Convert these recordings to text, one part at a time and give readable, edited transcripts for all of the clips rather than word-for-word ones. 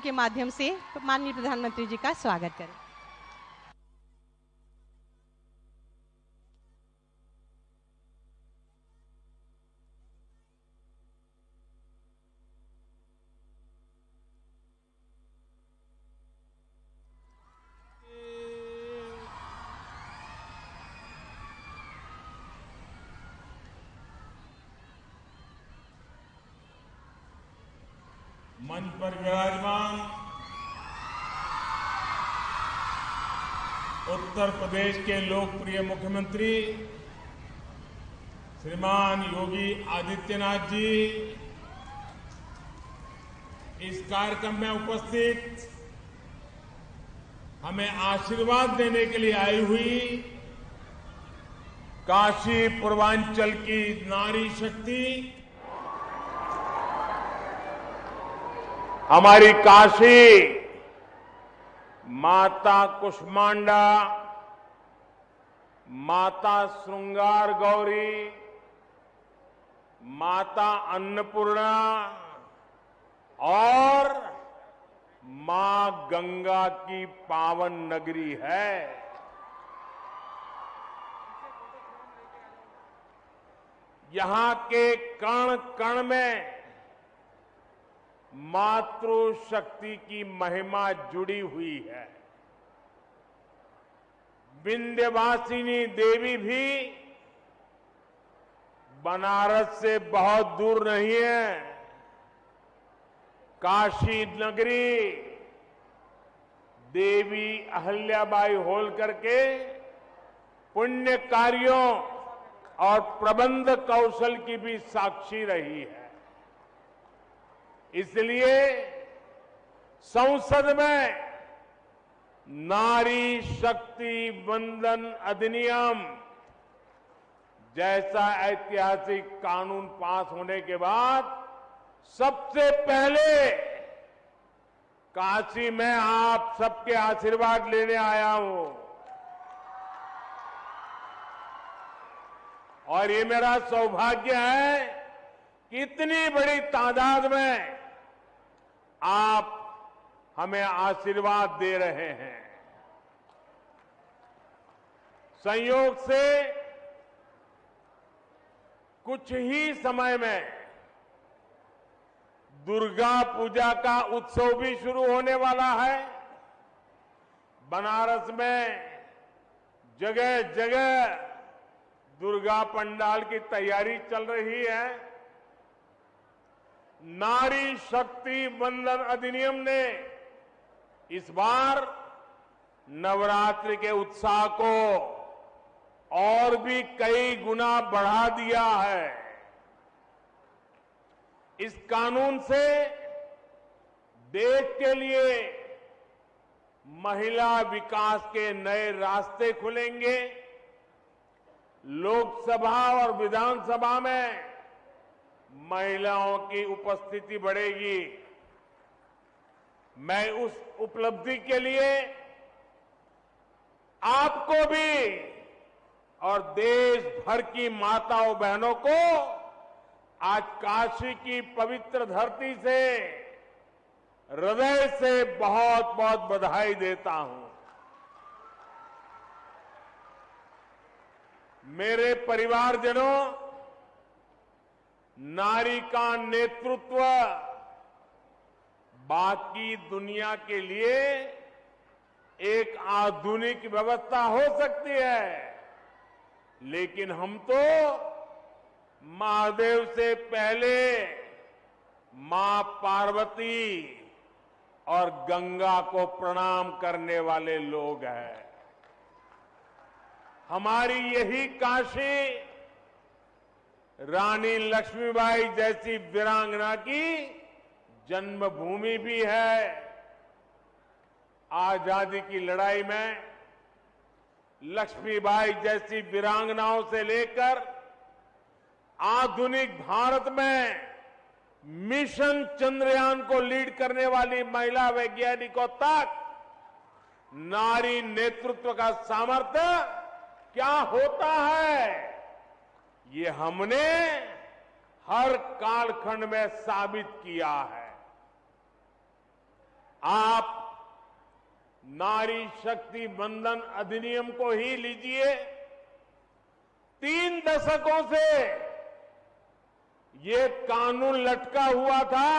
के माध्यम से माननीय प्रधानमंत्री जी का स्वागत करें। मंच पर विराजमान उत्तर प्रदेश के लोकप्रिय मुख्यमंत्री श्रीमान योगी आदित्यनाथ जी, इस कार्यक्रम में उपस्थित हमें आशीर्वाद देने के लिए आई हुई काशी पूर्वांचल की नारी शक्ति, हमारी काशी माता कुष्मांडा, माता श्रृंगार गौरी, माता अन्नपूर्णा और मां गंगा की पावन नगरी है। यहां के कण कण में मातृशक्ति की महिमा जुड़ी हुई है। विंध्यवासिनी देवी भी बनारस से बहुत दूर नहीं है। काशी नगरी देवी अहल्याबाई होलकर के पुण्य कार्यों और प्रबंध कौशल की भी साक्षी रही है। इसलिए संसद में नारी शक्ति वंदन अधिनियम जैसा ऐतिहासिक कानून पास होने के बाद सबसे पहले काशी में आप सबके आशीर्वाद लेने आया हूं और ये मेरा सौभाग्य है कि इतनी बड़ी तादाद में आप हमें आशीर्वाद दे रहे हैं। संयोग से कुछ ही समय में दुर्गा पूजा का उत्सव भी शुरू होने वाला है। बनारस में जगह जगह दुर्गा पंडाल की तैयारी चल रही है। नारी शक्ति वंदन अधिनियम ने इस बार नवरात्रि के उत्साह को और भी कई गुना बढ़ा दिया है। इस कानून से देश के लिए महिला विकास के नए रास्ते खुलेंगे। लोकसभा और विधानसभा में महिलाओं की उपस्थिति बढ़ेगी। मैं उस उपलब्धि के लिए आपको भी और देश भर की माताओं बहनों को आज काशी की पवित्र धरती से हृदय से बहुत बहुत बधाई देता हूं। मेरे परिवारजनों, नारी का नेतृत्व बाकी दुनिया के लिए एक आधुनिक व्यवस्था हो सकती है, लेकिन हम तो महादेव से पहले मां पार्वती और गंगा को प्रणाम करने वाले लोग हैं। हमारी यही काशी रानी लक्ष्मीबाई जैसी वीरांगना की जन्मभूमि भी है। आजादी की लड़ाई में लक्ष्मीबाई जैसी वीरांगनाओं से लेकर आधुनिक भारत में मिशन चंद्रयान को लीड करने वाली महिला वैज्ञानिकों तक नारी नेतृत्व का सामर्थ्य क्या होता है, ये हमने हर कालखंड में साबित किया है। आप नारी शक्ति वंदन अधिनियम को ही लीजिए। 3 दशकों से ये कानून लटका हुआ था,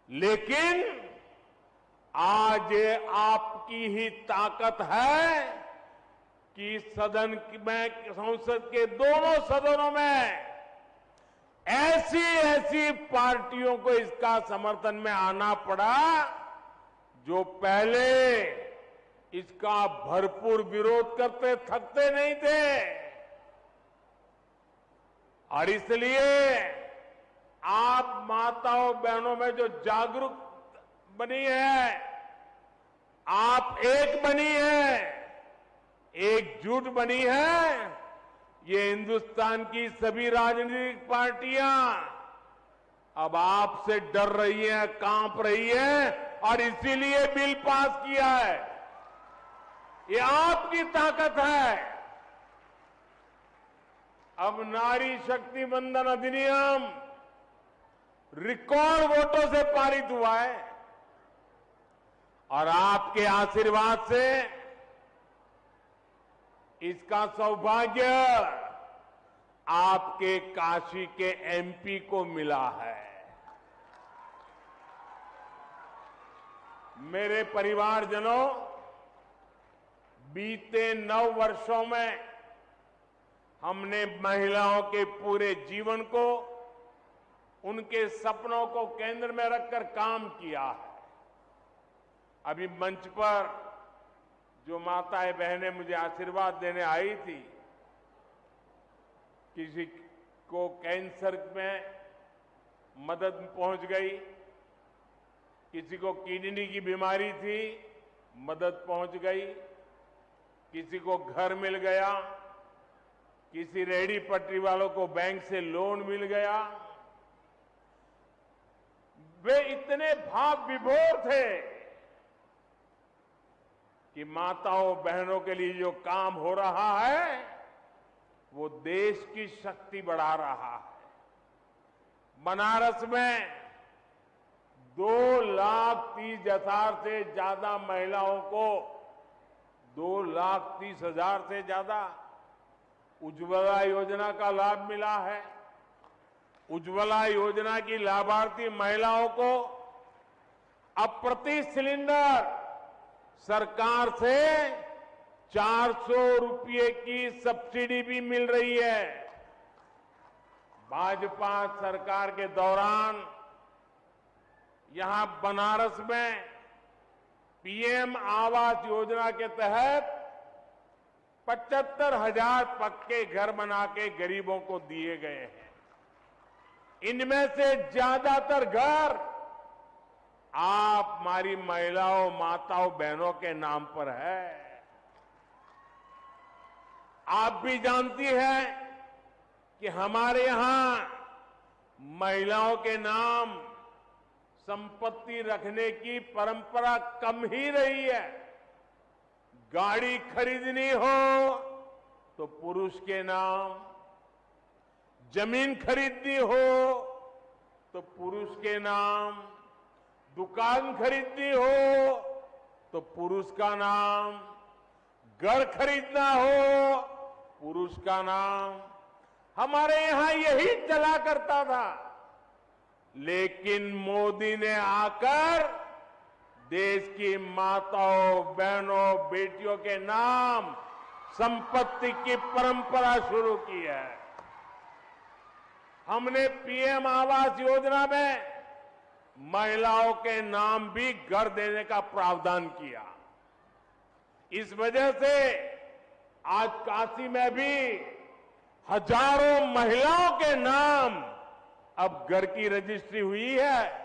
लेकिन आज ये आपकी ही ताकत है कि सदन में, संसद के दोनों सदनों में ऐसी पार्टियों को इसका समर्थन में आना पड़ा जो पहले इसका भरपूर विरोध करते थकते नहीं थे। और इसलिए आप माताओं बहनों में जो जागरूक बनी है, आप एक बनी है, एकजुट बनी है, ये हिंदुस्तान की सभी राजनीतिक पार्टियां अब आपसे डर रही हैं, कांप रही हैं और इसीलिए बिल पास किया है। ये आपकी ताकत है। अब नारी शक्ति वंदन अधिनियम रिकॉर्ड वोटों से पारित हुआ है और आपके आशीर्वाद से इसका सौभाग्य आपके काशी के एमपी को मिला है। मेरे परिवारजनों, बीते 9 वर्षों में हमने महिलाओं के पूरे जीवन को, उनके सपनों को केंद्र में रखकर काम किया है। अभी मंच पर जो माताएं बहनें मुझे आशीर्वाद देने आई थी, किसी को कैंसर में मदद पहुंच गई, किसी को किडनी की बीमारी थी, मदद पहुंच गई, किसी को घर मिल गया, किसी रेहड़ी पटरी वालों को बैंक से लोन मिल गया। वे इतने भाव विभोर थे कि माताओं बहनों के लिए जो काम हो रहा है वो देश की शक्ति बढ़ा रहा है। बनारस में 2,30,000 से ज्यादा महिलाओं को 2,30,000 से ज्यादा उज्ज्वला योजना का लाभ मिला है। उज्ज्वला योजना की लाभार्थी महिलाओं को अब प्रति सिलेंडर सरकार से 400 रुपये की सब्सिडी भी मिल रही है। भाजपा सरकार के दौरान यहां बनारस में पीएम आवास योजना के तहत 75,000 पक्के घर बना के गरीबों को दिए गए हैं। इनमें से ज्यादातर घर आप हमारी महिलाओं, माताओं, बहनों के नाम पर है। आप भी जानती हैं कि हमारे यहां महिलाओं के नाम संपत्ति रखने की परंपरा कम ही रही है। गाड़ी खरीदनी हो तो पुरुष के नाम, जमीन खरीदनी हो तो पुरुष के नाम, दुकान खरीदनी हो तो पुरुष का नाम, घर खरीदना हो पुरुष का नाम। हमारे यहां यही चला करता था, लेकिन मोदी ने आकर देश की माताओं, बहनों, बेटियों के नाम संपत्ति की परंपरा शुरू की है। हमने पीएम आवास योजना में महिलाओं के नाम भी घर देने का प्रावधान किया। इस वजह से आज काशी में भी हजारों महिलाओं के नाम अब घर की रजिस्ट्री हुई है।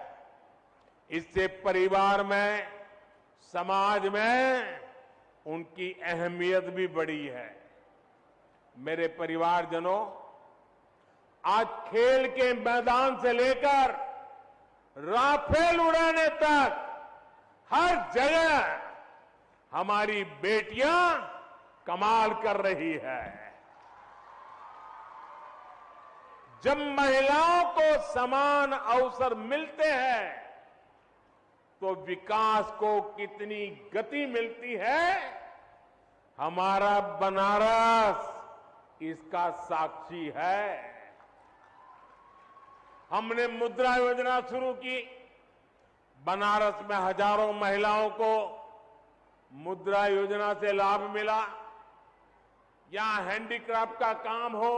इससे परिवार में, समाज में उनकी अहमियत भी बढ़ी है। मेरे परिवारजनों, आज खेल के मैदान से लेकर राफेल उड़ाने तक हर जगह हमारी बेटियां कमाल कर रही है। जब महिलाओं को समान अवसर मिलते हैं तो विकास को कितनी गति मिलती है, हमारा बनारस इसका साक्षी है। हमने मुद्रा योजना शुरू की। बनारस में हजारों महिलाओं को मुद्रा योजना से लाभ मिला। यहां हैंडीक्राफ्ट का काम हो,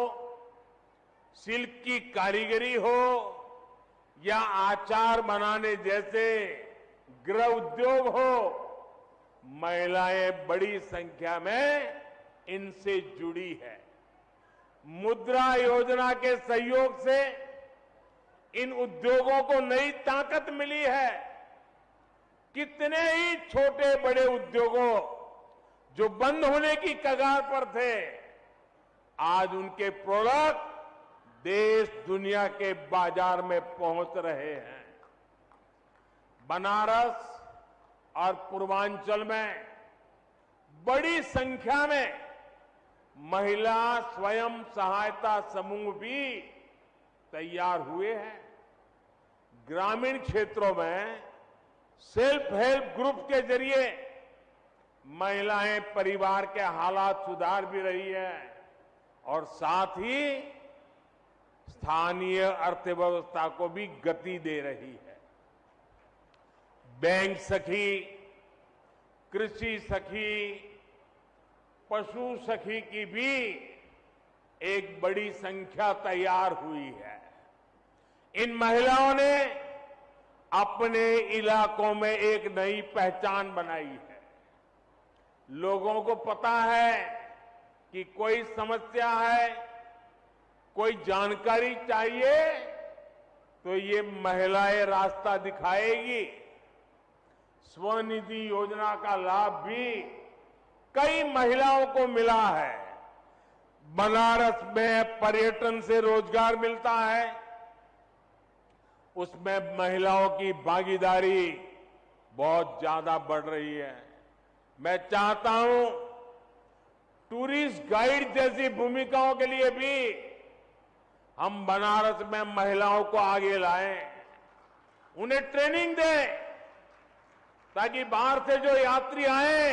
सिल्क की कारीगरी हो या आचार बनाने जैसे गृह उद्योग हो, महिलाएं बड़ी संख्या में इनसे जुड़ी है। मुद्रा योजना के सहयोग से इन उद्योगों को नई ताकत मिली है। कितने ही छोटे बड़े उद्योगों जो बंद होने की कगार पर थे, आज उनके प्रोडक्ट देश दुनिया के बाजार में पहुंच रहे हैं। बनारस और पूर्वांचल में बड़ी संख्या में महिला स्वयं सहायता समूह भी तैयार हुए हैं। ग्रामीण क्षेत्रों में सेल्फ हेल्प ग्रुप के जरिए महिलाएं परिवार के हालात सुधार भी रही है और साथ ही स्थानीय अर्थव्यवस्था को भी गति दे रही है। बैंक सखी, कृषि सखी, पशु सखी की भी एक बड़ी संख्या तैयार हुई है। इन महिलाओं ने अपने इलाकों में एक नई पहचान बनाई है। लोगों को पता है कि कोई समस्या है, कोई जानकारी चाहिए तो ये महिलाएं रास्ता दिखाएगी। स्वनिधि योजना का लाभ भी कई महिलाओं को मिला है। बनारस में पर्यटन से रोजगार मिलता है, उसमें महिलाओं की भागीदारी बहुत ज्यादा बढ़ रही है। मैं चाहता हूं टूरिस्ट गाइड जैसी भूमिकाओं के लिए भी हम बनारस में महिलाओं को आगे लाएं, उन्हें ट्रेनिंग दें ताकि बाहर से जो यात्री आए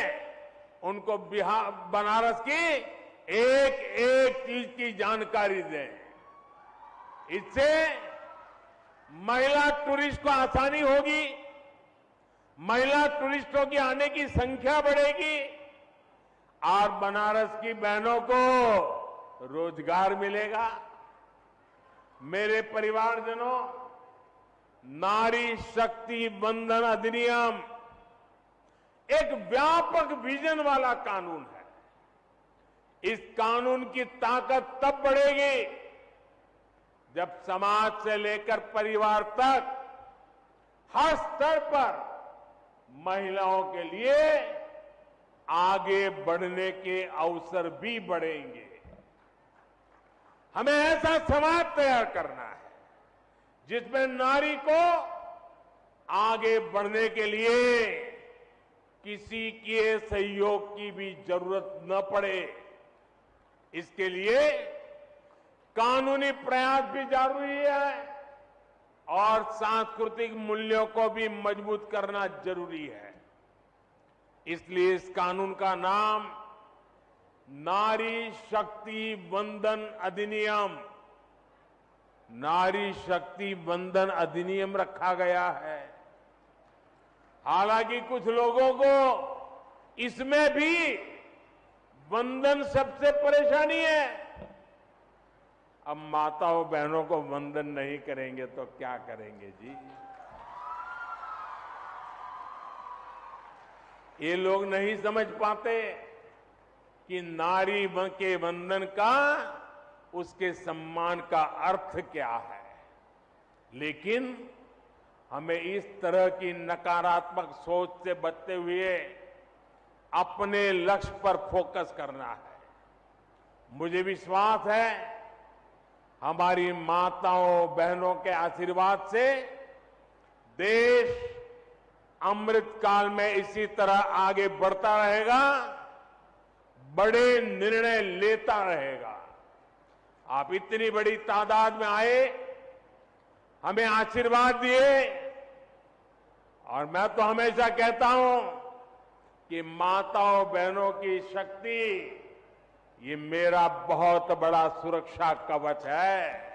उनको बिहार बनारस की एक एक चीज की जानकारी दें। इससे महिला टूरिस्ट को आसानी होगी, महिला टूरिस्टों की आने की संख्या बढ़ेगी और बनारस की बहनों को रोजगार मिलेगा। मेरे परिवारजनों, नारी शक्ति वंदन अधिनियम एक व्यापक विजन वाला कानून है। इस कानून की ताकत तब बढ़ेगी जब समाज से लेकर परिवार तक हर स्तर पर महिलाओं के लिए आगे बढ़ने के अवसर भी बढ़ेंगे। हमें ऐसा समाज तैयार करना है जिसमें नारी को आगे बढ़ने के लिए किसी के सहयोग की भी जरूरत न पड़े। इसके लिए कानूनी प्रयास भी जरूरी है और सांस्कृतिक मूल्यों को भी मजबूत करना जरूरी है। इसलिए इस कानून का नाम नारी शक्ति वंदन अधिनियम, नारी शक्ति वंदन अधिनियम रखा गया है। हालांकि कुछ लोगों को इसमें भी वंदन सबसे परेशानी है। अब माताओं बहनों को वंदन नहीं करेंगे तो क्या करेंगे जी। ये लोग नहीं समझ पाते कि नारी के वंदन का, उसके सम्मान का अर्थ क्या है। लेकिन हमें इस तरह की नकारात्मक सोच से बचते हुए अपने लक्ष्य पर फोकस करना है। मुझे विश्वास है हमारी माताओं बहनों के आशीर्वाद से देश अमृत काल में इसी तरह आगे बढ़ता रहेगा, बड़े निर्णय लेता रहेगा। आप इतनी बड़ी तादाद में आए, हमें आशीर्वाद दिए और मैं तो हमेशा कहता हूं कि माताओं बहनों की शक्ति ये मेरा बहुत बड़ा सुरक्षा कवच है।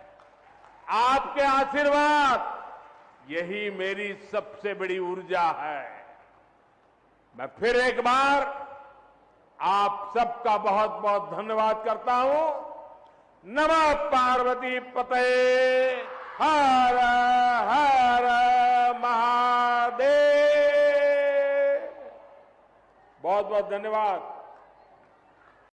आपके आशीर्वाद यही मेरी सबसे बड़ी ऊर्जा है। मैं फिर एक बार आप सबका बहुत बहुत धन्यवाद करता हूं। नमः पार्वती पते, हर हर महादेव। बहुत बहुत धन्यवाद।